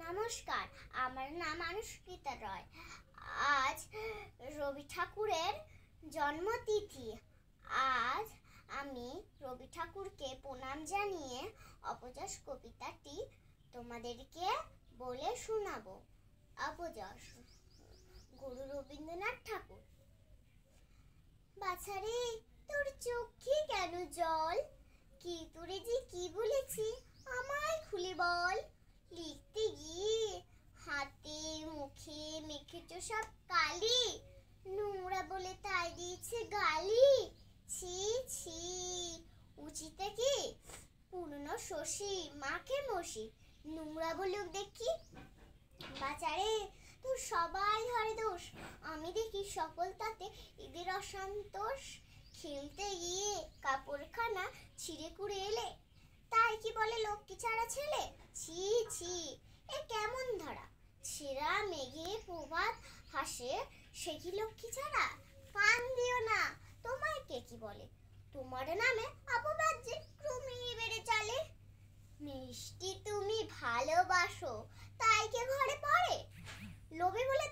নমস্কার, আমার নাম অনুষ্ঠিতা রয়। আজ রবি ঠাকুরের জন্মতিথি। আজ আমি রবি ঠাকুরকে প্রণাম জানিয়ে অপযশ কবিতাটি তোমাদেরকে বলে শোনাবো। অপযশ, গুরু রবীন্দ্রনাথ ঠাকুর। বাছারে, তোর চোখে কেন জল? কি তোরে যে কি বলেছি, আমায় খুলে বল। লিখতে গিয়ে হাতে মুখে মেখেছ সব কালি, নোংরা বলে তাই দিয়েছে গালি। ছি ছি, উচিত কি পুরনো শশী মাকে মশি, নোংরা বলুক দেখি। বাচারে, তোর সবাই ধরে দোষ, আমি দেখি সকল তাতে এদের অসন্তোষ। খেলতে গিয়ে কাপড়খানা ছিঁড়ে কুড়ে এলে, তাই কি বলে লক্ষ্মী ছাড়া ছেলে? ছি ছি, এ কেমন ধরা? ছেঁড়া মেঘে প্রভাত হাসে, সে কি লক্ষ্মী ছাড়া? কান দিও না, তোমায় কে কি বলে? তোমার নামে অপবাদ্যে ক্রমেই বেড়ে চলে। মিষ্টি তুমি ভালোবাসো, তাই কে ঘরে পড়ে? লোভে বলে